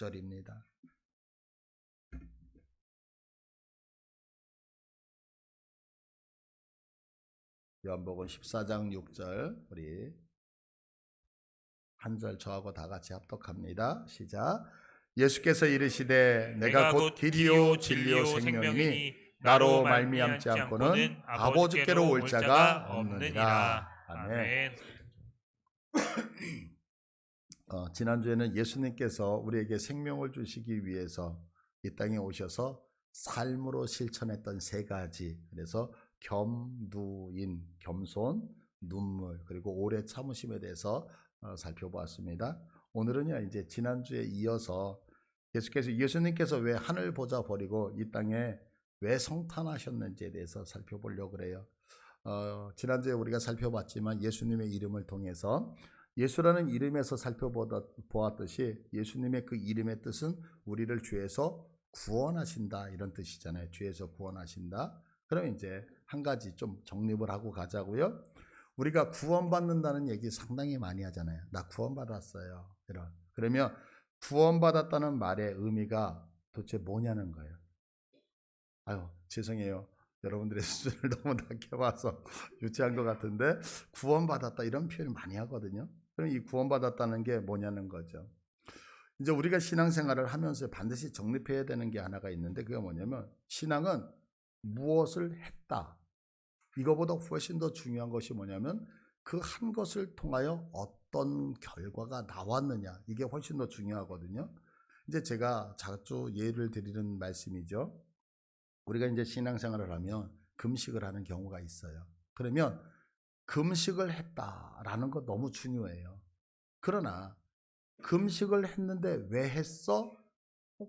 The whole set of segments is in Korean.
6절입니다. 요한복음 14장 6절, 우리 한 절 저하고 다 같이 합독합니다. 시작. 예수께서 이르시되 내가 곧 길이요 진리요 생명이니 나로 말미암지 않고는 아버지께로 올 자가 없느니라. 아멘. 지난주에는 예수님께서 우리에게 생명을 주시기 위해서 이 땅에 오셔서 삶으로 실천했던 세 가지, 그래서 겸두인, 겸손, 눈물, 그리고 오래 참으심에 대해서 살펴보았습니다. 오늘은요, 이제 지난주에 이어서 예수님께서 왜 하늘 보좌 버리고 이 땅에 왜 성탄하셨는지에 대해서 살펴보려고 그래요. 지난주에 우리가 살펴봤지만 예수님의 이름을 통해서 예수라는 이름에서 살펴보았듯이 예수님의 그 이름의 뜻은 우리를 죄에서 구원하신다, 이런 뜻이잖아요. 죄에서 구원하신다. 그럼 이제 한 가지 좀 정립을 하고 가자고요. 우리가 구원받는다는 얘기 상당히 많이 하잖아요. 나 구원받았어요. 그러면 구원받았다는 말의 의미가 도대체 뭐냐는 거예요. 아유, 죄송해요. 여러분들의 수준을 너무 낮게봐서 유치한 것 같은데, 구원받았다 이런 표현을 많이 하거든요. 그럼 이 구원받았다는 게 뭐냐는 거죠. 이제 우리가 신앙생활을 하면서 반드시 정립해야 되는 게 하나가 있는데, 그게 뭐냐면 신앙은 무엇을 했다, 이거보다 훨씬 더 중요한 것이 뭐냐면 그 한 것을 통하여 어떤 결과가 나왔느냐, 이게 훨씬 더 중요하거든요. 이제 제가 자주 예를 드리는 말씀이죠. 우리가 이제 신앙생활을 하면 금식을 하는 경우가 있어요. 그러면 금식을 했다라는 거 너무 중요해요. 그러나 금식을 했는데 왜 했어?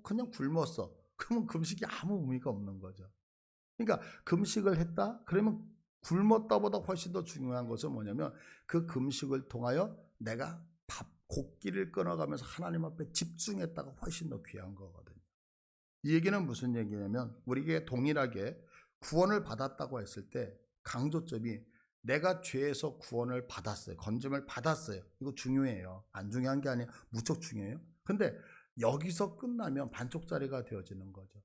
그냥 굶었어. 그러면 금식이 아무 의미가 없는 거죠. 그러니까 금식을 했다? 그러면 굶었다보다 훨씬 더 중요한 것은 뭐냐면 그 금식을 통하여 내가 곡기를 끊어가면서 하나님 앞에 집중했다가 훨씬 더 귀한 거거든요. 이 얘기는 무슨 얘기냐면 우리에게 동일하게 구원을 받았다고 했을 때 강조점이 내가 죄에서 구원을 받았어요. 건짐을 받았어요. 이거 중요해요. 안 중요한 게 아니라 무척 중요해요. 근데 여기서 끝나면 반쪽짜리가 되어지는 거죠.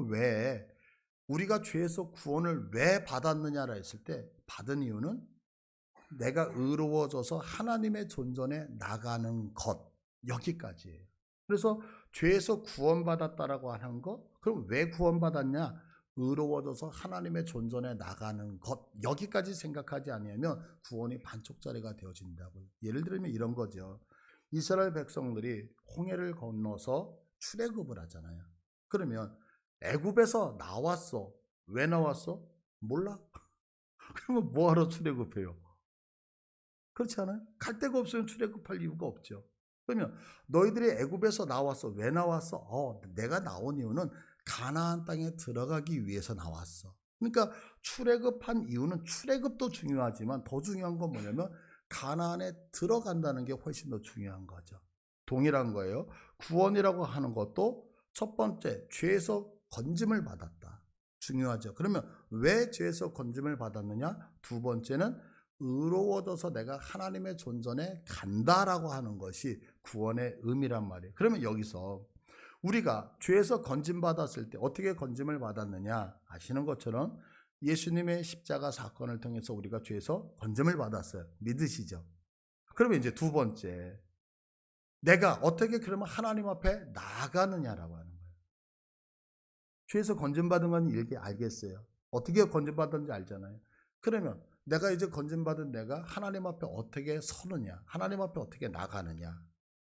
왜? 우리가 죄에서 구원을 왜 받았느냐라 했을 때 받은 이유는 내가 의로워져서 하나님의 존전에 나가는 것, 여기까지예요. 그래서 죄에서 구원받았다라고 하는 거, 그럼 왜 구원받았냐? 의로워져서 하나님의 존전에 나가는 것, 여기까지 생각하지 않으면 구원이 반쪽짜리가 되어진다고요. 예를 들면 이런 거죠. 이스라엘 백성들이 홍해를 건너서 출애굽을 하잖아요. 그러면 애굽에서 나왔어. 왜 나왔어? 몰라? 그러면 뭐하러 출애굽해요? 그렇지 않아요? 갈 데가 없으면 출애굽할 이유가 없죠. 그러면 너희들이 애굽에서 나왔어. 왜 나왔어? 내가 나온 이유는 가나안 땅에 들어가기 위해서 나왔어. 그러니까 출애굽한 이유는 출애굽도 중요하지만 더 중요한 건 뭐냐면 가나안에 들어간다는 게 훨씬 더 중요한 거죠. 동일한 거예요. 구원이라고 하는 것도 첫 번째, 죄에서 건짐을 받았다. 중요하죠. 그러면 왜 죄에서 건짐을 받았느냐? 두 번째는 의로워져서 내가 하나님의 존전에 간다라고 하는 것이 구원의 의미란 말이에요. 그러면 여기서 우리가 죄에서 건짐받았을 때 어떻게 건짐을 받았느냐 아시는 것처럼 예수님의 십자가 사건을 통해서 우리가 죄에서 건짐을 받았어요. 믿으시죠? 그러면 이제 두 번째, 내가 어떻게 그러면 하나님 앞에 나가느냐라고 하는 거예요. 죄에서 건짐받은 건 알겠어요. 어떻게 건짐받았는지 알잖아요. 그러면 내가 이제 건짐받은 내가 하나님 앞에 어떻게 서느냐, 하나님 앞에 어떻게 나가느냐.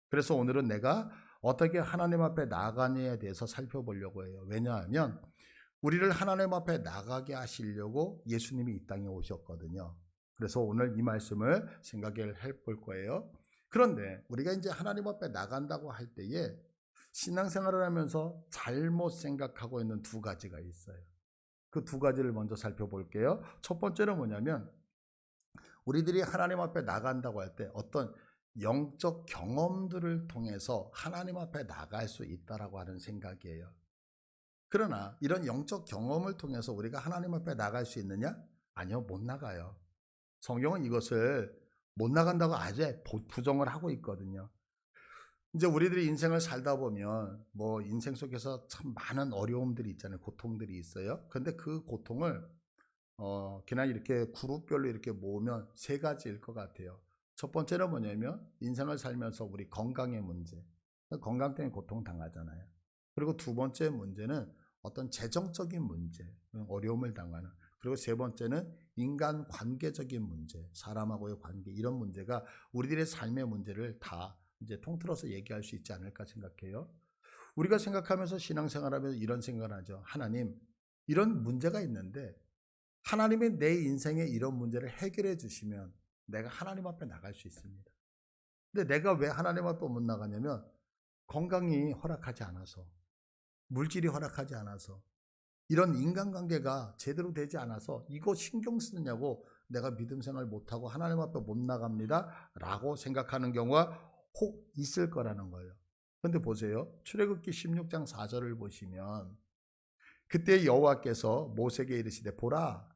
그래서 오늘은 내가 어떻게 하나님 앞에 나가느냐에 대해서 살펴보려고 해요. 왜냐하면 우리를 하나님 앞에 나가게 하시려고 예수님이 이 땅에 오셨거든요. 그래서 오늘 이 말씀을 생각을 해볼 거예요. 그런데 우리가 이제 하나님 앞에 나간다고 할 때에 신앙생활을 하면서 잘못 생각하고 있는 두 가지가 있어요. 그 두 가지를 먼저 살펴볼게요. 첫 번째는 뭐냐면 우리들이 하나님 앞에 나간다고 할 때 어떤 영적 경험들을 통해서 하나님 앞에 나갈 수 있다라고 하는 생각이에요. 그러나 이런 영적 경험을 통해서 우리가 하나님 앞에 나갈 수 있느냐? 아니요, 못 나가요. 성경은 이것을 못 나간다고 아주 부정을 하고 있거든요. 이제 우리들이 인생을 살다 보면 뭐 인생 속에서 참 많은 어려움들이 있잖아요. 고통들이 있어요. 근데 그 고통을 그냥 이렇게 그룹별로 이렇게 모으면 세 가지일 것 같아요. 첫 번째는 뭐냐면 인생을 살면서 우리 건강의 문제. 건강 때문에 고통 당하잖아요. 그리고 두 번째 문제는 어떤 재정적인 문제, 어려움을 당하는. 그리고 세 번째는 인간 관계적인 문제, 사람하고의 관계, 이런 문제가 우리들의 삶의 문제를 다 이제 통틀어서 얘기할 수 있지 않을까 생각해요. 우리가 생각하면서 신앙생활하면서 이런 생각을 하죠. 하나님, 이런 문제가 있는데 하나님이 내 인생에 이런 문제를 해결해 주시면 내가 하나님 앞에 나갈 수 있습니다. 근데 내가 왜 하나님 앞에 못 나가냐면 건강이 허락하지 않아서, 물질이 허락하지 않아서, 이런 인간관계가 제대로 되지 않아서 이거 신경 쓰느냐고 내가 믿음 생활 못하고 하나님 앞에 못 나갑니다 라고 생각하는 경우가 혹 있을 거라는 거예요. 근데 보세요. 출애굽기 16장 4절을 보시면 그때 여호와께서 모세에게 이르시되 보라,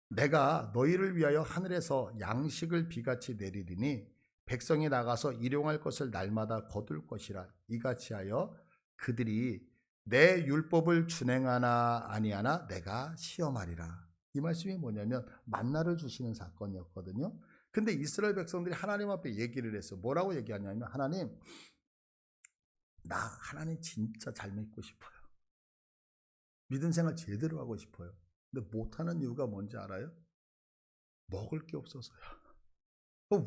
내가 너희를 위하여 하늘에서 양식을 비같이 내리리니 백성이 나가서 일용할 것을 날마다 거둘 것이라. 이같이 하여 그들이 내 율법을 준행하나 아니하나 내가 시험하리라. 이 말씀이 뭐냐면 만나를 주시는 사건이었거든요. 근데 이스라엘 백성들이 하나님 앞에 얘기를 했어요. 뭐라고 얘기하냐면 하나님, 나 하나님 진짜 잘 믿고 싶어요. 믿음 생활 제대로 하고 싶어요. 근데 못하는 이유가 뭔지 알아요? 먹을 게 없어서요.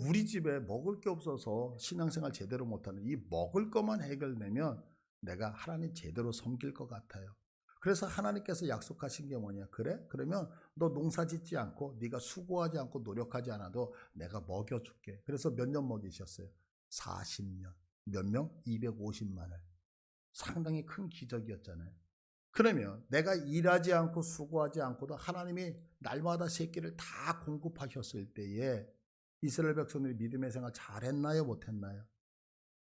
우리 집에 먹을 게 없어서 신앙생활 제대로 못하는, 이 먹을 것만 해결되면 내가 하나님 제대로 섬길 것 같아요. 그래서 하나님께서 약속하신 게 뭐냐? 그래? 그러면 너 농사 짓지 않고 네가 수고하지 않고 노력하지 않아도 내가 먹여줄게. 그래서 몇 년 먹이셨어요? 40년. 몇 명? 250만을. 상당히 큰 기적이었잖아요. 그러면 내가 일하지 않고 수고하지 않고도 하나님이 날마다 새끼를 다 공급하셨을 때에 이스라엘 백성들이 믿음의 생활 잘했나요? 못했나요?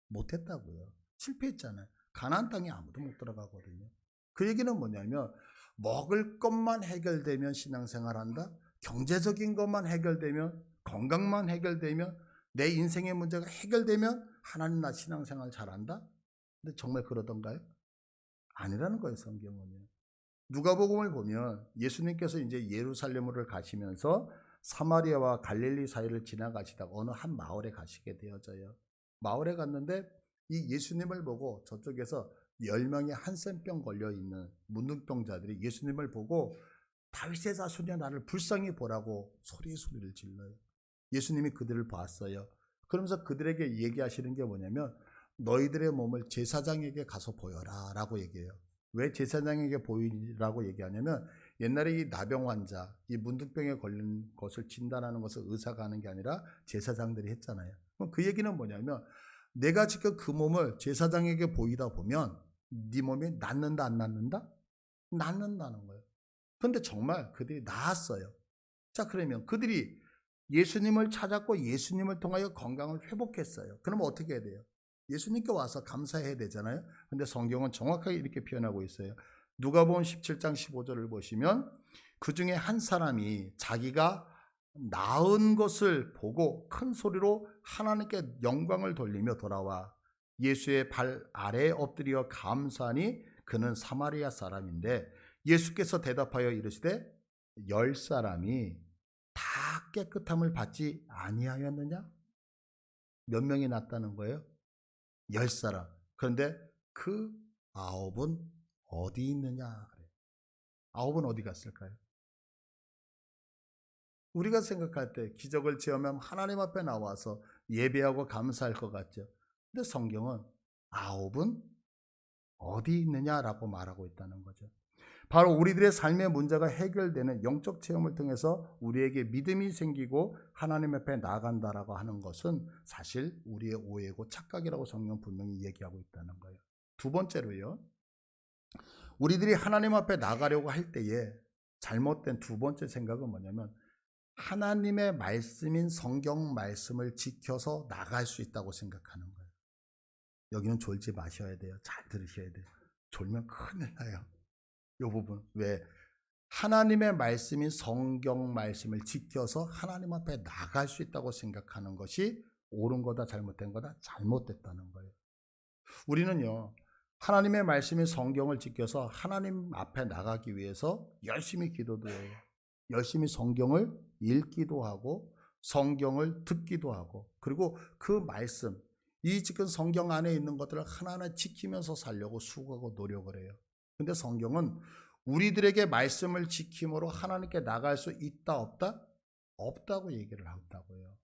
못했다고요. 실패했잖아요. 가나안 땅에 아무도 못 들어가거든요. 그 얘기는 뭐냐면 먹을 것만 해결되면 신앙생활한다. 경제적인 것만 해결되면, 건강만 해결되면, 내 인생의 문제가 해결되면 하나님 나 신앙생활 잘한다. 근데 정말 그러던가요? 아니라는 거예요. 성경은요. 누가복음을 보면 예수님께서 이제 예루살렘으로 가시면서 사마리아와 갈릴리 사이를 지나가시다가 어느 한 마을에 가시게 되어져요. 마을에 갔는데 이 예수님을 보고 저쪽에서 10명의 한센병 걸려 있는 문둥병자들이 예수님을 보고 다윗의 자손이여 나를 불쌍히 보라고 소리를 질러요. 예수님이 그들을 봤어요. 그러면서 그들에게 얘기하시는 게 뭐냐면 너희들의 몸을 제사장에게 가서 보여라 라고 얘기해요. 왜 제사장에게 보이라고 얘기하냐면 옛날에 이 나병 환자, 이 문둥병에 걸린 것을 진단하는 것을 의사가 하는 게 아니라 제사장들이 했잖아요. 그럼 그 얘기는 뭐냐면 내가 지금 그 몸을 제사장에게 보이다 보면 네 몸이 낫는다 안 낫는다? 낫는다는 거예요. 근데 정말 그들이 나았어요. 자, 그러면 그들이 예수님을 찾았고 예수님을 통하여 건강을 회복했어요. 그러면 어떻게 해야 돼요? 예수님께 와서 감사해야 되잖아요. 근데 성경은 정확하게 이렇게 표현하고 있어요. 누가복음 17장 15절을 보시면 그 중에 한 사람이 자기가 나은 것을 보고 큰 소리로 하나님께 영광을 돌리며 돌아와 예수의 발 아래에 엎드려 감사하니 그는 사마리아 사람인데 예수께서 대답하여 이르시되 10사람이 다 깨끗함을 받지 아니하였느냐? 몇 명이 났다는 거예요? 10사람. 그런데 그 9은 어디 있느냐? 그래요. 9은 어디 갔을까요? 우리가 생각할 때 기적을 체험하면 하나님 앞에 나와서 예배하고 감사할 것 같죠. 근데 성경은 9은 어디 있느냐라고 말하고 있다는 거죠. 바로 우리들의 삶의 문제가 해결되는 영적 체험을 통해서 우리에게 믿음이 생기고 하나님 앞에 나아간다라고 하는 것은 사실 우리의 오해고 착각이라고 성경 분명히 얘기하고 있다는 거예요. 두 번째로요. 우리들이 하나님 앞에 나가려고 할 때에 잘못된 두 번째 생각은 뭐냐면 하나님의 말씀인 성경 말씀을 지켜서 나갈 수 있다고 생각하는 거예요. 여기는 졸지 마셔야 돼요. 잘 들으셔야 돼요. 졸면 큰일 나요. 이 부분. 왜? 하나님의 말씀인 성경 말씀을 지켜서 하나님 앞에 나갈 수 있다고 생각하는 것이 옳은 거다 잘못된 거다? 잘못됐다는 거예요. 우리는요, 하나님의 말씀인 성경을 지켜서 하나님 앞에 나가기 위해서 열심히 기도도 해요. 열심히 성경을 읽기도 하고 성경을 듣기도 하고, 그리고 그 말씀, 이 지금 성경 안에 있는 것들을 하나하나 지키면서 살려고 수고하고 노력을 해요. 근데 성경은 우리들에게 말씀을 지킴으로 하나님께 나갈 수 있다 없다? 없다고 얘기를 한다고요.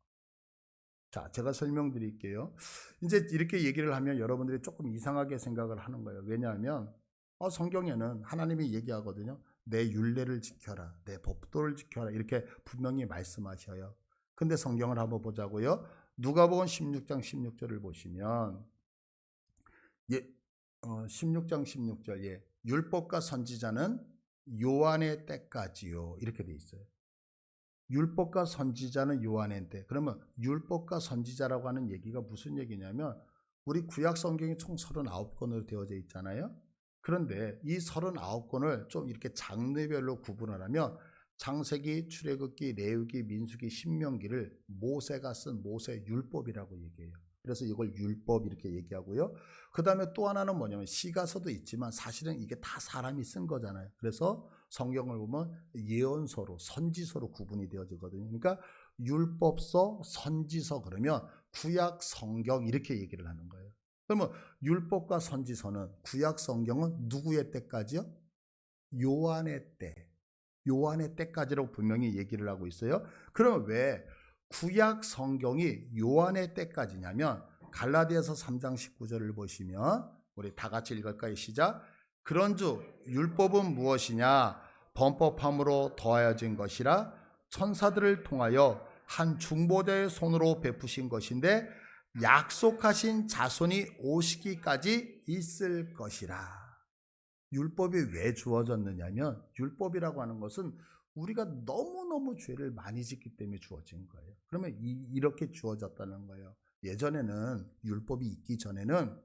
자, 제가 설명드릴게요. 이제 이렇게 얘기를 하면 여러분들이 조금 이상하게 생각을 하는 거예요. 왜냐하면 성경에는 하나님이 얘기하거든요. 내 율례를 지켜라, 내 법도를 지켜라, 이렇게 분명히 말씀하셔요. 근데 성경을 한번 보자고요. 누가복음 16장 16절을 보시면 16장 16절, 율법과 선지자는 요한의 때까지요, 이렇게 돼 있어요. 율법과 선지자는 요한의 때. 그러면 율법과 선지자라고 하는 얘기가 무슨 얘기냐면, 우리 구약 성경이 총 39권으로 되어져 있잖아요. 그런데 이 39권을 좀 이렇게 장르별로 구분을 하면 창세기, 출애굽기, 레위기, 민수기, 신명기를 모세가 쓴 모세 율법이라고 얘기해요. 그래서 이걸 율법 이렇게 얘기하고요. 그 다음에 또 하나는 뭐냐면 시가서도 있지만 사실은 이게 다 사람이 쓴 거잖아요. 그래서 성경을 보면 예언서로, 선지서로 구분이 되어지거든요. 그러니까 율법서, 선지서, 그러면 구약 성경 이렇게 얘기를 하는 거예요. 그러면 율법과 선지서는, 구약 성경은 누구의 때까지요? 요한의 때. 요한의 때까지라고 분명히 얘기를 하고 있어요. 그러면 왜 구약 성경이 요한의 때까지냐면, 갈라디아서 3장 19절을 보시면 우리 다 같이 읽을까요? 시작. 그런즉 율법은 무엇이냐? 범법함으로 더하여진 것이라 천사들을 통하여 한 중보자의 손으로 베푸신 것인데 약속하신 자손이 오시기까지 있을 것이라. 율법이 왜 주어졌느냐면, 율법이라고 하는 것은 우리가 너무너무 죄를 많이 짓기 때문에 주어진 거예요. 그러면 이렇게 주어졌다는 거예요. 예전에는, 율법이 있기 전에는,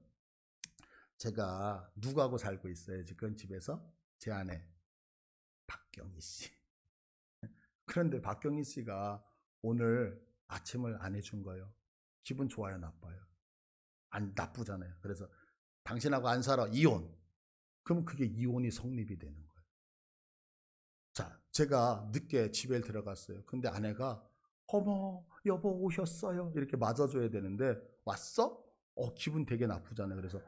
제가 누구하고 살고 있어요? 지금 집에서 제 아내 박경희 씨. 그런데 박경희 씨가 오늘 아침을 안 해준 거예요. 기분 좋아요, 나빠요? 안 나쁘잖아요. 그래서 당신하고 안 살아, 이혼. 그럼 그게 이혼이 성립이 되는 거예요. 자, 제가 늦게 집에 들어갔어요. 근데 아내가 어머 여보 오셨어요 이렇게 맞아줘야 되는데 왔어? 기분 되게 나쁘잖아요. 그래서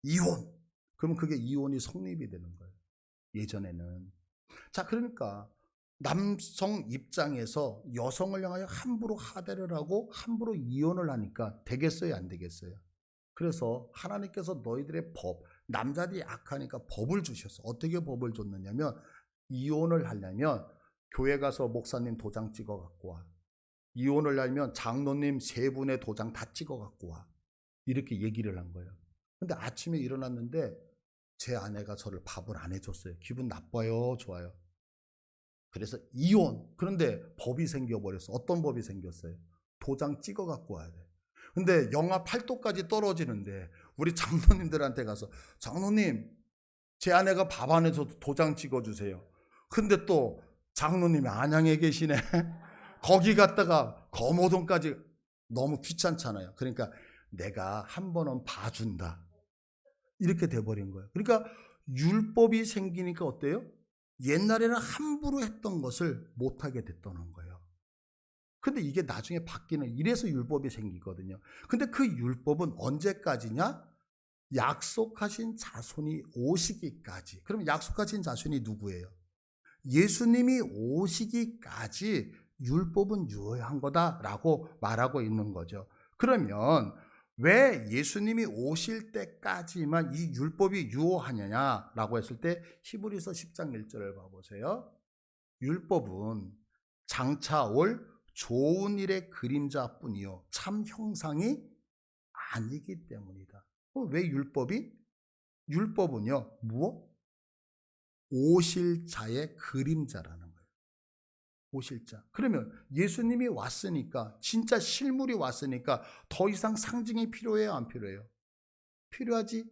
이혼. 그럼 그게 이혼이 성립이 되는 거예요. 예전에는. 자, 그러니까 남성 입장에서 여성을 향하여 함부로 하대를 하고 함부로 이혼을 하니까 되겠어요, 안 되겠어요? 그래서 하나님께서 너희들의 법, 남자들이 악하니까 법을 주셨어. 어떻게 법을 줬느냐면, 이혼을 하려면 교회 가서 목사님 도장 찍어 갖고 와. 이혼을 하려면 장로님 3분의 도장 다 찍어 갖고 와. 이렇게 얘기를 한 거예요. 근데 아침에 일어났는데 제 아내가 저를 밥을 안 해줬어요. 기분 나빠요, 좋아요? 그래서 이혼. 그런데 법이 생겨버렸어. 어떤 법이 생겼어요? 도장 찍어 갖고 와야 돼. 근데 영하 8도까지 떨어지는데 우리 장로님들한테 가서, 장로님 제 아내가 밥 안 해줘도 도장 찍어주세요. 근데 또 장로님이 안양에 계시네. 거기 갔다가 거모동까지 너무 귀찮잖아요. 그러니까 내가 한 번은 봐준다, 이렇게 돼버린 거예요. 그러니까 율법이 생기니까 어때요? 옛날에는 함부로 했던 것을 못하게 됐다는 거예요. 근데 이게 나중에 바뀌는, 이래서 율법이 생기거든요. 근데 그 율법은 언제까지냐? 약속하신 자손이 오시기까지. 그럼 약속하신 자손이 누구예요? 예수님이 오시기까지 율법은 유효한 거다라고 말하고 있는 거죠. 그러면 왜 예수님이 오실 때까지만 이 율법이 유효하냐라고 했을 때 히브리서 10장 1절을 봐보세요. 율법은 장차 올 좋은 일의 그림자뿐이요 참 형상이 아니기 때문이다. 왜 율법이? 율법은요, 무엇? 오실 자의 그림자라는 거예요. 오실 자. 그러면 예수님이 왔으니까, 진짜 실물이 왔으니까 더 이상 상징이 필요해요, 안 필요해요? 필요하지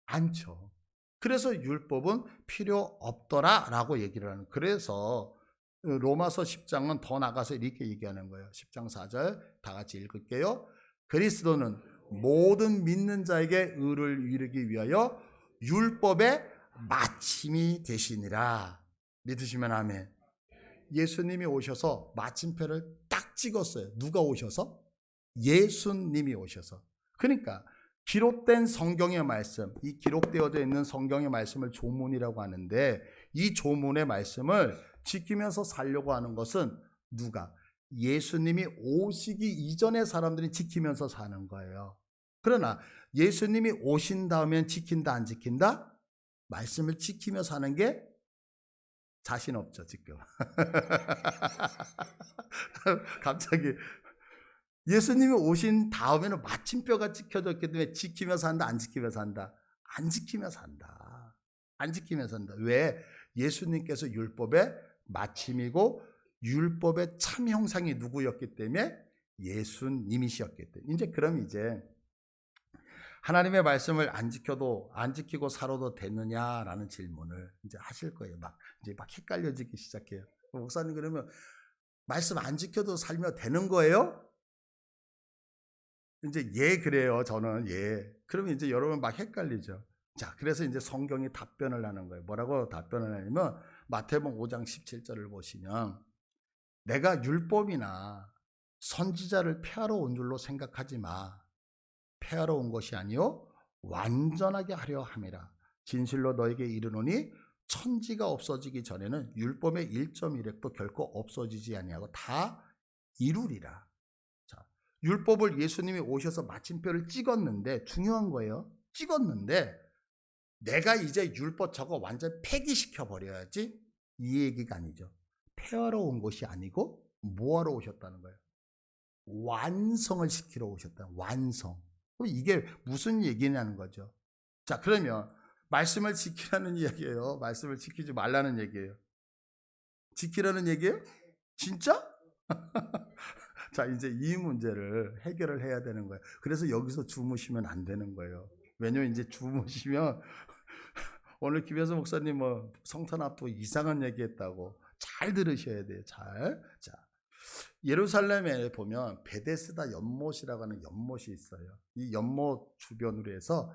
않죠. 그래서 율법은 필요 없더라라고 얘기를 하는. 그래서 로마서 10장은 더 나가서 이렇게 얘기하는 거예요. 10장 4절 다 같이 읽을게요. 그리스도는 모든 믿는 자에게 의를 이루기 위하여 율법의 마침이 되시니라. 믿으시면 아멘. 예수님이 오셔서 마침표를 딱 찍었어요. 누가 오셔서? 예수님이 오셔서. 그러니까 기록된 성경의 말씀, 이 기록되어져 있는 성경의 말씀을 조문이라고 하는데, 이 조문의 말씀을 지키면서 살려고 하는 것은 누가? 예수님이 오시기 이전의 사람들이 지키면서 사는 거예요. 그러나 예수님이 오신 다음엔 지킨다 안 지킨다? 말씀을 지키며 사는 게 자신 없죠 지금. 갑자기 예수님이 오신 다음에는 마침표가 찍혀졌기 때문에 지키며 산다 안 지키며 산다? 안 지키며 산다. 안 지키며 산다. 왜? 예수님께서 율법의 마침이고 율법의 참 형상이 누구였기 때문에? 예수님이셨기 때문에. 이제 그럼 이제 하나님의 말씀을 안 지키고 살아도 되느냐라는 질문을 이제 하실 거예요. 이제 막 헷갈려지기 시작해요. 목사님, 그러면 말씀 안 지켜도 살면 되는 거예요? 이제 예, 그래요. 저는 예. 그러면 이제 여러분 막 헷갈리죠. 자, 그래서 이제 성경이 답변을 하는 거예요. 뭐라고 답변을 하냐면 마태복음 5장 17절을 보시면, 내가 율법이나 선지자를 폐하러 온 줄로 생각하지 마. 폐하러 온 것이 아니요 완전하게 하려 함이라. 진실로 너에게 이르노니 천지가 없어지기 전에는 율법의 1.1획도 결코 없어지지 아니하고 다 이루리라. 자, 율법을 예수님이 오셔서 마침표를 찍었는데, 중요한 거예요. 찍었는데 내가 이제 율법 저거 완전 폐기시켜 버려야지, 이 얘기가 아니죠. 폐하러 온 것이 아니고 뭐하러 오셨다는 거예요? 완성을 시키러 오셨다. 완성. 그럼 이게 무슨 얘기냐는 거죠. 자, 그러면 말씀을 지키라는 이야기예요? 말씀을 지키지 말라는 얘기예요? 지키라는 얘기예요? 진짜? 자, 이제 이 문제를 해결을 해야 되는 거예요. 그래서 여기서 주무시면 안 되는 거예요. 왜냐면 이제 주무시면 오늘 김현수 목사님 뭐 성탄 앞두고 이상한 얘기했다고 잘 들으셔야 돼요. 잘. 자, 예루살렘에 보면 베데스다 연못이라고 하는 연못이 있어요. 이 연못 주변으로 해서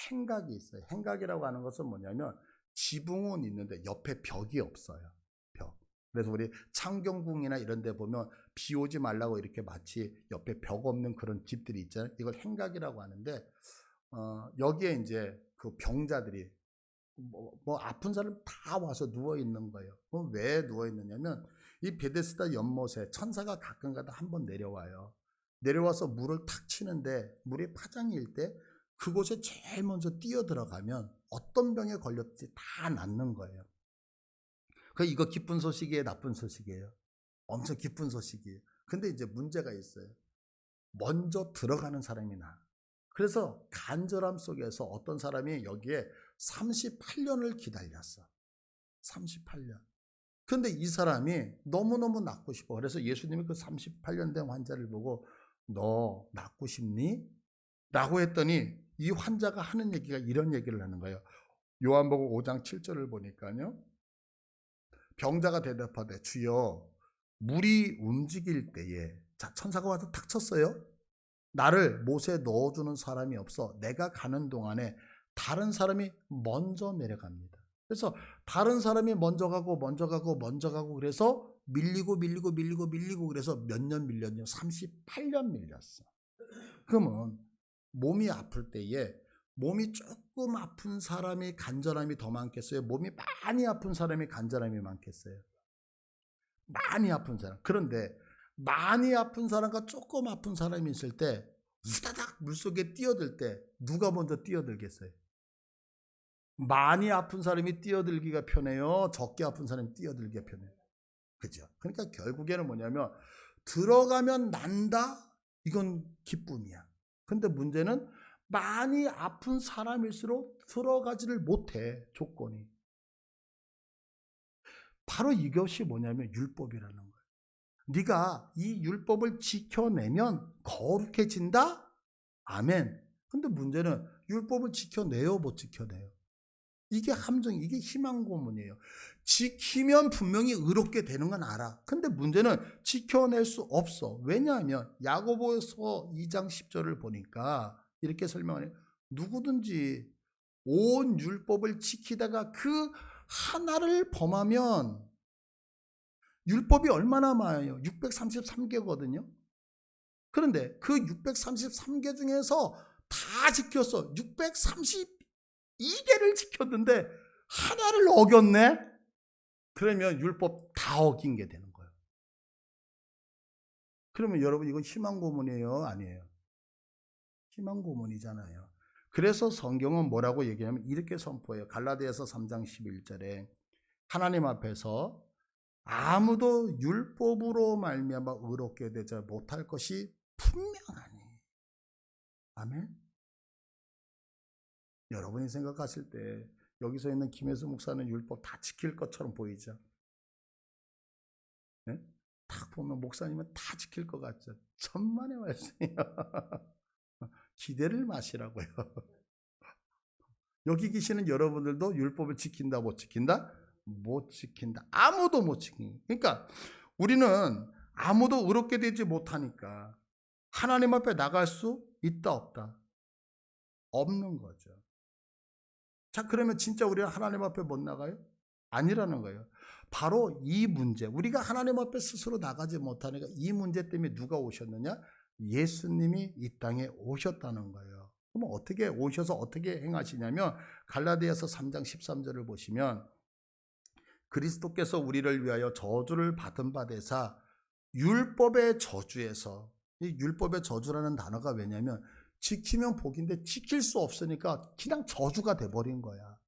행각이 있어요. 행각이라고 하는 것은 뭐냐면 지붕은 있는데 옆에 벽이 없어요. 벽. 그래서 우리 창경궁이나 이런 데 보면 비 오지 말라고 이렇게 마치 옆에 벽 없는 그런 집들이 있잖아요. 이걸 행각이라고 하는데, 여기에 이제 그 병자들이 뭐 아픈 사람 다 와서 누워 있는 거예요. 그럼 왜 누워 있느냐면 이 베데스다 연못에 천사가 가끔가다 한번 내려와요. 내려와서 물을 탁 치는데 물이 파장일 때 그곳에 제일 먼저 뛰어 들어가면 어떤 병에 걸렸지 다 낫는 거예요. 이거 기쁜 소식이에요, 나쁜 소식이에요? 엄청 기쁜 소식이에요. 근데 이제 문제가 있어요. 먼저 들어가는 사람이 나. 그래서 간절함 속에서 어떤 사람이 여기에 38년을 기다렸어. 38년. 근데 이 사람이 너무너무 낫고 싶어. 그래서 예수님이 그 38년 된 환자를 보고 너 낫고 싶니? 라고 했더니 이 환자가 하는 얘기가 이런 얘기를 하는 거예요. 요한복음 5장 7절을 보니까요. 병자가 대답하되 주여 물이 움직일 때에, 자, 천사가 와서 탁 쳤어요. 나를 못에 넣어주는 사람이 없어. 내가 가는 동안에 다른 사람이 먼저 내려갑니다. 그래서 다른 사람이 먼저 가고 그래서 밀리고 그래서 몇 년 밀렸냐? 38년 밀렸어. 그러면 몸이 아플 때에 몸이 조금 아픈 사람이 간절함이 더 많겠어요? 몸이 많이 아픈 사람이 간절함이 많겠어요? 많이 아픈 사람. 그런데 많이 아픈 사람과 조금 아픈 사람이 있을 때 후다닥 물속에 뛰어들 때 누가 먼저 뛰어들겠어요? 많이 아픈 사람이 뛰어들기가 편해요? 적게 아픈 사람이 뛰어들기가 편해요? 그죠? 그러니까 결국에는 뭐냐면 들어가면 난다? 이건 기쁨이야. 근데 문제는 많이 아픈 사람일수록 들어가지를 못해, 조건이. 바로 이것이 뭐냐면 율법이라는 거예요. 네가 이 율법을 지켜내면 거룩해진다? 아멘. 근데 문제는 율법을 지켜내요, 못 지켜내요? 이게 함정, 이게 희망 고문이에요. 지키면 분명히 의롭게 되는 건 알아. 근데 문제는 지켜낼 수 없어. 왜냐하면 야고보서 2장 10절을 보니까 이렇게 설명하네요. 누구든지 온 율법을 지키다가 그 하나를 범하면, 율법이 얼마나 많아요? 633개거든요. 그런데 그 633개 중에서 다 지켰어. 632개를 지켰는데 하나를 어겼네? 그러면 율법 다 어긴 게 되는 거예요. 그러면 여러분, 이거 희망 고문이에요? 아니에요? 희망 고문이잖아요. 그래서 성경은 뭐라고 얘기하냐면 이렇게 선포해요. 갈라디아서 3장 11절에 하나님 앞에서 아무도 율법으로 말미암아 의롭게 되지 못할 것이 분명하니. 아멘. 여러분이 생각하실 때 여기서 있는 김혜수 목사는 율법 다 지킬 것처럼 보이죠? 네? 딱 보면 목사님은 다 지킬 것 같죠? 천만의 말씀이요. 기대를 마시라고요. 여기 계시는 여러분들도 율법을 지킨다, 못 지킨다? 못 지킨다. 아무도 못 지킨다. 그러니까 우리는 아무도 의롭게 되지 못하니까 하나님 앞에 나갈 수 있다, 없다? 없는 거죠. 자, 그러면 진짜 우리가 하나님 앞에 못 나가요? 아니라는 거예요. 바로 이 문제, 우리가 하나님 앞에 스스로 나가지 못하니까 이 문제 때문에 누가 오셨느냐? 예수님이 이 땅에 오셨다는 거예요. 그럼 어떻게 오셔서 어떻게 행하시냐면 갈라디아서 3장 13절을 보시면 그리스도께서 우리를 위하여 저주를 받은 바 되사 율법의 저주에서, 이 율법의 저주라는 단어가 왜냐면 지키면 복인데 지킬 수 없으니까 그냥 저주가 돼버린 거야.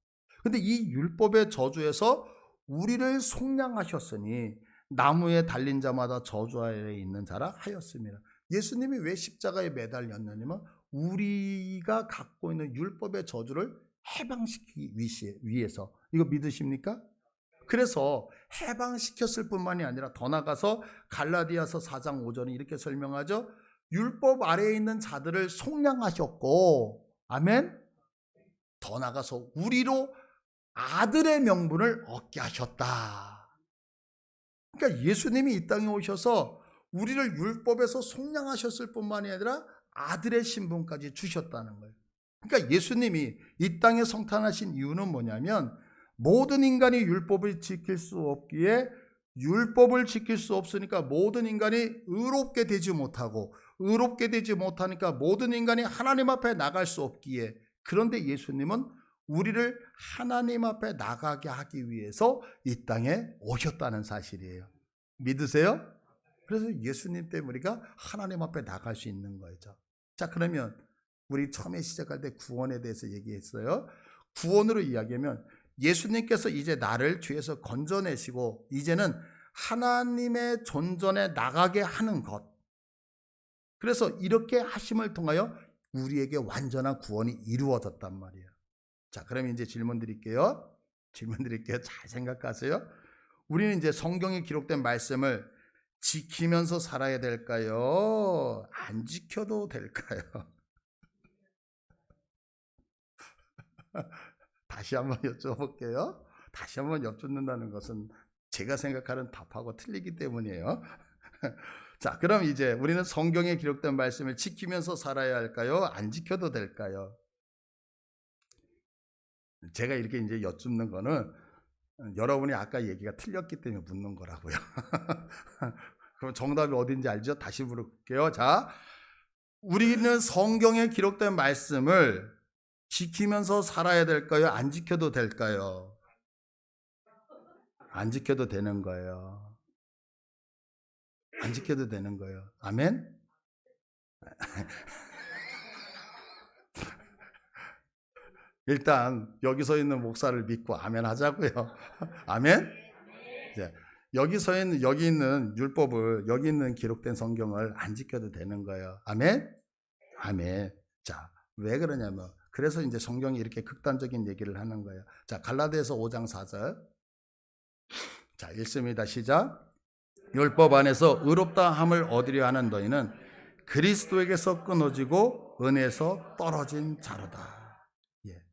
근데 이 율법의 저주에서 우리를 속량하셨으니 나무에 달린 자마다 저주 아래에 있는 자라 하였습니다. 예수님이 왜 십자가에 매달렸냐면 우리가 갖고 있는 율법의 저주를 해방시키기 위해서. 이거 믿으십니까? 그래서 해방시켰을 뿐만이 아니라 더 나가서 갈라디아서 4장 5절은 이렇게 설명하죠. 율법 아래에 있는 자들을 속량하셨고, 아멘. 더 나가서 우리로 아들의 명분을 얻게 하셨다. 그러니까 예수님이 이 땅에 오셔서 우리를 율법에서 속량하셨을 뿐만이 아니라 아들의 신분까지 주셨다는 거예요. 그러니까 예수님이 이 땅에 성탄하신 이유는 뭐냐면 모든 인간이 율법을 지킬 수 없기에, 율법을 지킬 수 없으니까 모든 인간이 의롭게 되지 못하고, 의롭게 되지 못하니까 모든 인간이 하나님 앞에 나갈 수 없기에, 그런데 예수님은 우리를 하나님 앞에 나가게 하기 위해서 이 땅에 오셨다는 사실이에요. 믿으세요? 그래서 예수님 때문에 우리가 하나님 앞에 나갈 수 있는 거죠. 자, 그러면 우리 처음에 시작할 때 구원에 대해서 얘기했어요. 구원으로 이야기하면 예수님께서 이제 나를 죄에서 건져내시고 이제는 하나님의 존전에 나가게 하는 것. 그래서 이렇게 하심을 통하여 우리에게 완전한 구원이 이루어졌단 말이에요. 자, 그럼 이제 질문 드릴게요. 잘 생각하세요. 우리는 이제 성경에 기록된 말씀을 지키면서 살아야 될까요? 안 지켜도 될까요? 다시 한번 여쭤볼게요. 다시 한번 여쭙는다는 것은 제가 생각하는 답하고 틀리기 때문이에요. 자, 그럼 이제 우리는 성경에 기록된 말씀을 지키면서 살아야 할까요? 안 지켜도 될까요? 제가 이렇게 이제 여쭙는 거는 여러분이 아까 얘기가 틀렸기 때문에 묻는 거라고요. 그럼 정답이 어딘지 알죠? 다시 물어볼게요. 자, 우리는 성경에 기록된 말씀을 지키면서 살아야 될까요? 안 지켜도 될까요? 안 지켜도 되는 거예요. 안 지켜도 되는 거예요. 아멘? 일단 여기서 있는 목사를 믿고 아멘 하자고요. 아멘? 이제 여기 있는 율법을, 여기 있는 기록된 성경을 안 지켜도 되는 거예요. 아멘? 아멘. 자, 왜 그러냐면 그래서 이제 성경이 이렇게 극단적인 얘기를 하는 거예요. 자, 갈라디아서 5장 4절. 자, 읽습니다. 시작. 율법 안에서 의롭다 함을 얻으려 하는 너희는 그리스도에게서 끊어지고 은혜에서 떨어진 자로다. 예.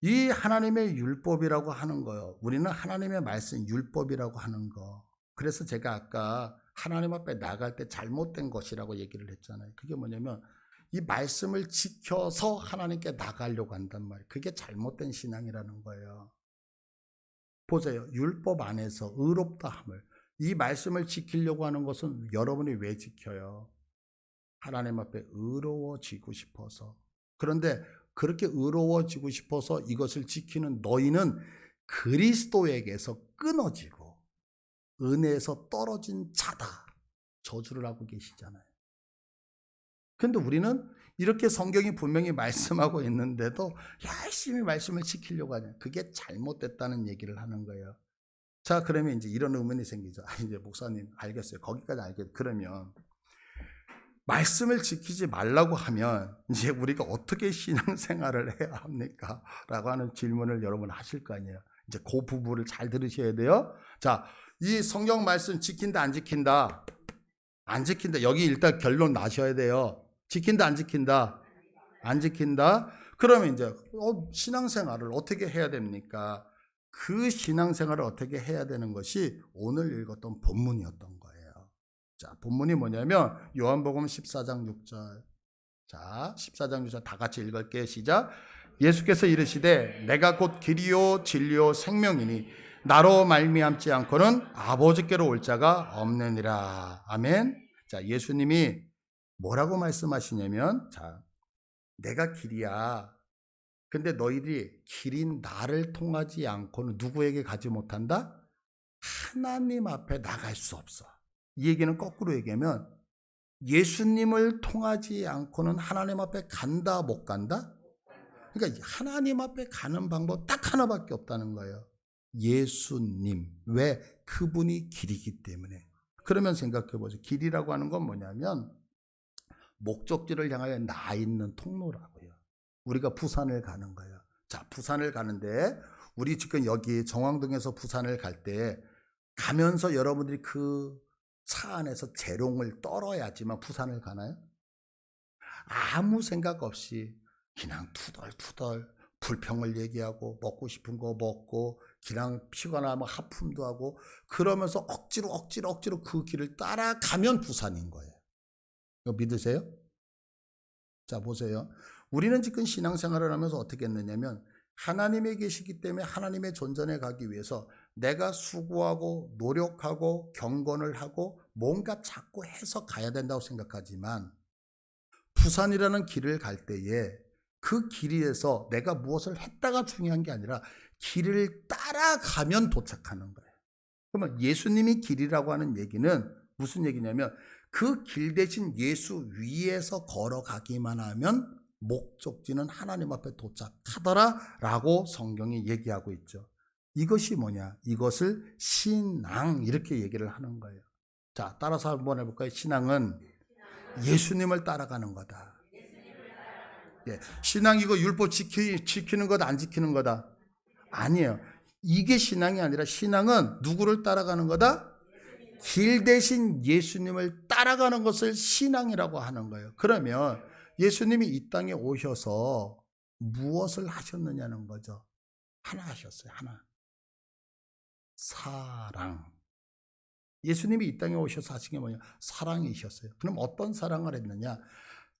이 하나님의 율법이라고 하는 거요. 우리는 하나님의 말씀 율법이라고 하는 거. 그래서 제가 아까 하나님 앞에 나갈 때 잘못된 것이라고 얘기를 했잖아요. 그게 뭐냐면 이 말씀을 지켜서 하나님께 나가려고 한단 말이에요. 그게 잘못된 신앙이라는 거예요. 보세요. 율법 안에서 의롭다함을, 이 말씀을 지키려고 하는 것은 여러분이 왜 지켜요? 하나님 앞에 의로워지고 싶어서. 그런데 그렇게 의로워지고 싶어서 이것을 지키는 너희는 그리스도에게서 끊어지고 은혜에서 떨어진 자다. 저주를 하고 계시잖아요. 그런데 우리는 이렇게 성경이 분명히 말씀하고 있는데도 열심히 말씀을 지키려고 하냐. 그게 잘못됐다는 얘기를 하는 거예요. 자, 그러면 이제 이런 의문이 생기죠. 이제 목사님, 알겠어요. 거기까지 알겠어요. 그러면 말씀을 지키지 말라고 하면 이제 우리가 어떻게 신앙생활을 해야 합니까? 라고 하는 질문을 여러분 하실 거 아니에요. 이제 그 부분을 잘 들으셔야 돼요. 자, 이 성경 말씀 지킨다, 안 지킨다? 안 지킨다. 여기 일단 결론 나셔야 돼요. 지킨다, 안 지킨다? 안 지킨다? 그러면 이제 신앙생활을 어떻게 해야 됩니까? 그 신앙생활을 어떻게 해야 되는 것이 오늘 읽었던 본문이었던 거예요. 자, 본문이 뭐냐면 요한복음 14장 6절. 자, 14장 6절 다 같이 읽을게요. 시작. 예수께서 이르시되 내가 곧 길이요 진리요 생명이니 나로 말미암지 않고는 아버지께로 올 자가 없느니라. 아멘. 자, 예수님이 뭐라고 말씀하시냐면, 자, 내가 길이야. 근데 너희들이 길인 나를 통하지 않고는 누구에게 가지 못한다? 하나님 앞에 나갈 수 없어. 이 얘기는 거꾸로 얘기하면 예수님을 통하지 않고는 하나님 앞에 간다, 못 간다? 그러니까 하나님 앞에 가는 방법 딱 하나밖에 없다는 거예요. 예수님. 왜? 그분이 길이기 때문에. 그러면 생각해 보세요. 길이라고 하는 건 뭐냐면 목적지를 향하여 나 있는 통로라고요. 우리가 부산을 가는 거예요. 자, 부산을 가는데 우리 지금 여기 정왕동에서 부산을 갈 때 가면서 여러분들이 그 차 안에서 재롱을 떨어야지만 부산을 가나요? 아무 생각 없이 그냥 투덜투덜 불평을 얘기하고 먹고 싶은 거 먹고 그냥 피곤하면 하품도 하고 그러면서 억지로 그 길을 따라가면 부산인 거예요. 이거 믿으세요? 자, 보세요. 우리는 지금 신앙생활을 하면서 어떻게 했느냐면 하나님에 계시기 때문에 하나님의 존전에 가기 위해서 내가 수고하고 노력하고 경건을 하고 뭔가 자꾸 해서 가야 된다고 생각하지만 부산이라는 길을 갈 때에 그 길에서 내가 무엇을 했다가 중요한 게 아니라 길을 따라가면 도착하는 거예요. 그러면 예수님이 길이라고 하는 얘기는 무슨 얘기냐면 그 길 대신 예수 위에서 걸어가기만 하면 목적지는 하나님 앞에 도착하더라라고 성경이 얘기하고 있죠. 이것이 뭐냐? 이것을 신앙 이렇게 얘기를 하는 거예요. 자, 따라서 한번 해볼까요? 신앙은 예수님을 따라가는 거다. 예, 신앙 이거 율법 지키는 거다, 안 지키는 거다? 아니에요. 이게 신앙이 아니라 신앙은 누구를 따라가는 거다? 길 대신 예수님을 따라가는 것을 신앙이라고 하는 거예요. 그러면 예수님이 이 땅에 오셔서 무엇을 하셨느냐는 거죠. 하나 하셨어요. 하나. 사랑. 예수님이 이 땅에 오셔서 하신 게 뭐냐? 사랑이셨어요. 그럼 어떤 사랑을 했느냐?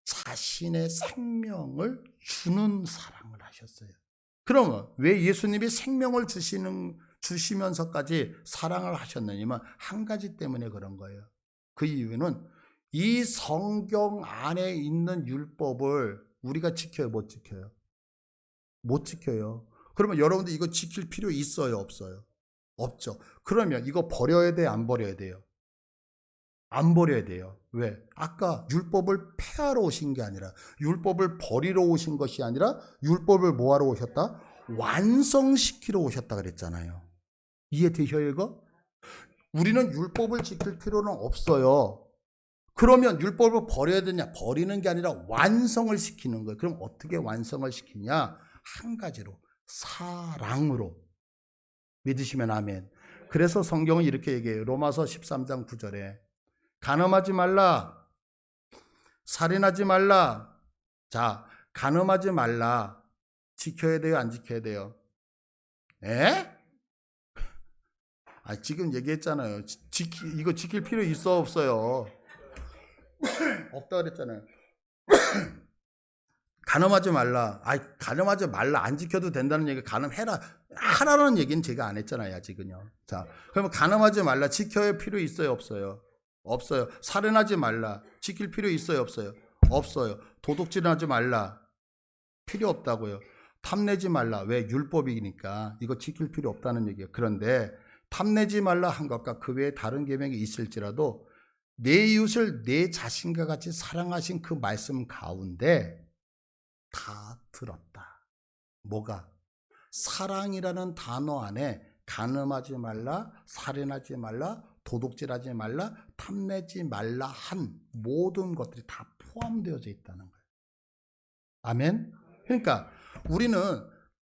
자신의 생명을 주는 사랑을 하셨어요. 그러면 왜 예수님이 생명을 주시면서까지 사랑을 하셨느냐면 한 가지 때문에 그런 거예요. 그 이유는 이 성경 안에 있는 율법을 우리가 지켜요, 못 지켜요? 못 지켜요. 그러면 여러분들 이거 지킬 필요 있어요, 없어요? 없죠. 그러면 이거 버려야 돼요, 안 버려야 돼요? 안 버려야 돼요. 왜? 아까 율법을 폐하러 오신 게 아니라 율법을 버리러 오신 것이 아니라 율법을 뭐하러 오셨다? 완성시키러 오셨다 그랬잖아요. 이해되셔요 이거? 우리는 율법을 지킬 필요는 없어요. 그러면 율법을 버려야 되냐? 버리는 게 아니라 완성을 시키는 거예요. 그럼 어떻게 완성을 시키냐? 한 가지로 사랑으로. 믿으시면 아멘. 그래서 성경은 이렇게 얘기해요. 로마서 13장 9절에 간음하지 말라, 살인하지 말라. 자, 간음하지 말라. 지켜야 돼요, 안 지켜야 돼요? 에? 지금 얘기했잖아요. 이거 지킬 필요 있어, 없어요? 없다 그랬잖아요. 간음하지 말라. 간음하지 말라. 안 지켜도 된다는 얘기, 간음해라. 하라는 얘기는 제가 안 했잖아요, 아직은요. 자, 그러면 간음하지 말라. 지켜야 필요 있어요, 없어요? 없어요. 살인하지 말라. 지킬 필요 있어요, 없어요? 없어요. 도둑질하지 말라. 필요 없다고요. 탐내지 말라. 왜? 율법이니까. 이거 지킬 필요 없다는 얘기예요. 그런데 탐내지 말라 한 것과 그 외에 다른 계명이 있을지라도 내 이웃을 내 자신과 같이 사랑하신 그 말씀 가운데 다 들었다. 뭐가? 사랑이라는 단어 안에 간음하지 말라, 살인하지 말라, 도둑질하지 말라, 탐내지 말라 한 모든 것들이 다 포함되어져 있다는 거예요. 아멘? 그러니까 우리는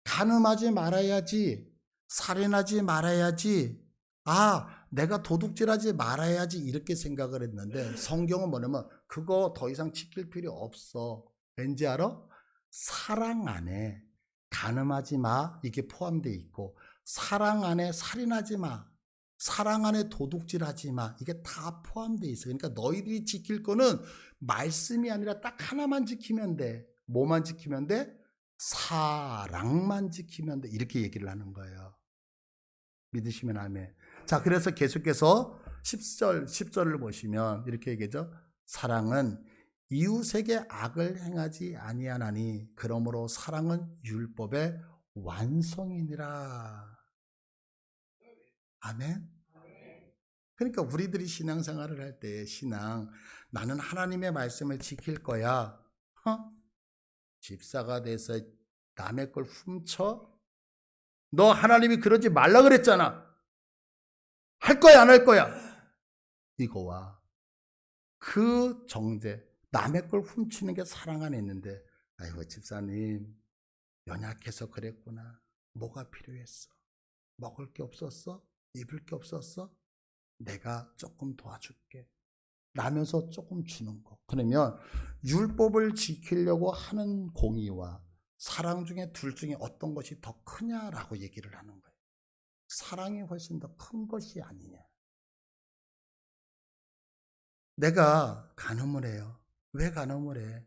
간음하지 말아야지, 살인하지 말아야지, 내가 도둑질하지 말아야지 이렇게 생각을 했는데 성경은 뭐냐면 그거 더 이상 지킬 필요 없어. 왠지 알아? 사랑 안에 간음하지 마 이게 포함되어 있고, 사랑 안에 살인하지 마, 사랑 안에 도둑질하지 마, 이게 다 포함되어 있어. 그러니까 너희들이 지킬 거는 말씀이 아니라 딱 하나만 지키면 돼. 뭐만 지키면 돼? 사랑만 지키면 돼. 이렇게 얘기를 하는 거예요. 믿으시면 아멘. 자, 그래서 계속해서 10절을 보시면 이렇게 얘기하죠. 사랑은 이웃에게 악을 행하지 아니하나니 그러므로 사랑은 율법의 완성이니라. 아멘. 그러니까 우리들이 신앙생활을 할 때 나는 하나님의 말씀을 지킬 거야. 집사가 돼서 남의 걸 훔쳐? 너 하나님이 그러지 말라 그랬잖아. 할 거야 안 할 거야? 이거와 그 정죄, 남의 걸 훔치는 게 사랑 안에 있는데, 아이고 집사님 연약해서 그랬구나. 뭐가 필요했어? 먹을 게 없었어? 입을 게 없었어? 내가 조금 도와줄게. 나면서 조금 주는 거. 그러면 율법을 지키려고 하는 공의와 사랑 중에 둘 중에 어떤 것이 더 크냐라고 얘기를 하는 거예요. 사랑이 훨씬 더 큰 것이 아니냐. 내가 간음을 해요. 왜 간음을 해?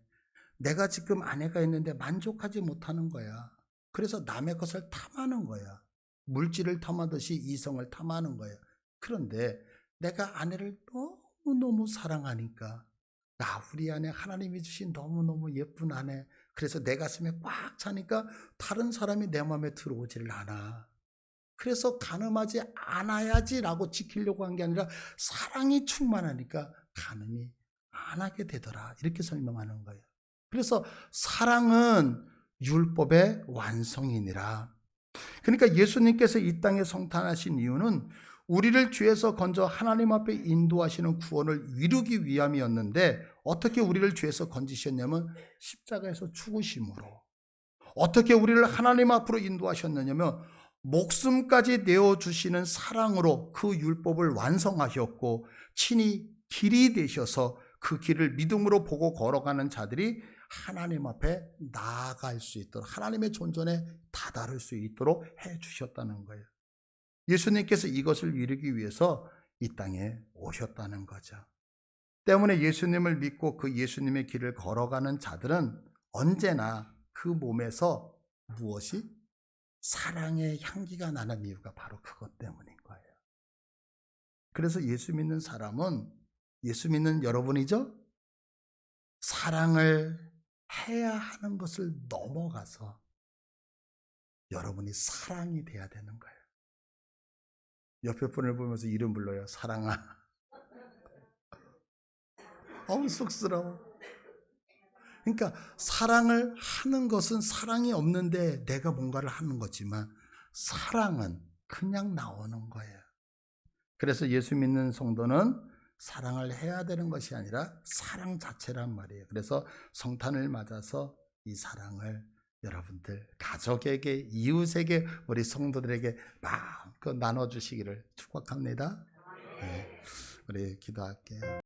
내가 지금 아내가 있는데 만족하지 못하는 거야. 그래서 남의 것을 탐하는 거야. 물질을 탐하듯이 이성을 탐하는 거야. 그런데 내가 아내를 너무너무 사랑하니까, 우리 아내 하나님이 주신 너무너무 예쁜 아내, 그래서 내 가슴에 꽉 차니까 다른 사람이 내 마음에 들어오지를 않아. 그래서 간음하지 않아야지라고 지키려고 한 게 아니라 사랑이 충만하니까 간음이 안 하게 되더라. 이렇게 설명하는 거예요. 그래서 사랑은 율법의 완성이니라. 그러니까 예수님께서 이 땅에 성탄하신 이유는 우리를 죄에서 건져 하나님 앞에 인도하시는 구원을 이루기 위함이었는데, 어떻게 우리를 죄에서 건지셨냐면 십자가에서 죽으심으로. 어떻게 우리를 하나님 앞으로 인도하셨느냐면 목숨까지 내어주시는 사랑으로 그 율법을 완성하셨고, 친히 길이 되셔서 그 길을 믿음으로 보고 걸어가는 자들이 하나님 앞에 나아갈 수 있도록, 하나님의 존전에 다다를 수 있도록 해주셨다는 거예요. 예수님께서 이것을 이루기 위해서 이 땅에 오셨다는 거죠. 때문에 예수님을 믿고 그 예수님의 길을 걸어가는 자들은 언제나 그 몸에서 무엇이? 사랑의 향기가 나는 이유가 바로 그것 때문인 거예요. 그래서 예수 믿는 사람은, 예수 믿는 여러분이죠? 사랑을 해야 하는 것을 넘어가서 여러분이 사랑이 돼야 되는 거예요. 옆에 분을 보면서 이름 불러요. 사랑아. 어우 쑥스러워. 그러니까 사랑을 하는 것은 사랑이 없는데 내가 뭔가를 하는 거지만, 사랑은 그냥 나오는 거예요. 그래서 예수 믿는 성도는 사랑을 해야 되는 것이 아니라 사랑 자체란 말이에요. 그래서 성탄을 맞아서 이 사랑을 여러분들 가족에게, 이웃에게, 우리 성도들에게 마음껏 나눠주시기를 축복합니다. 네, 우리 기도할게요.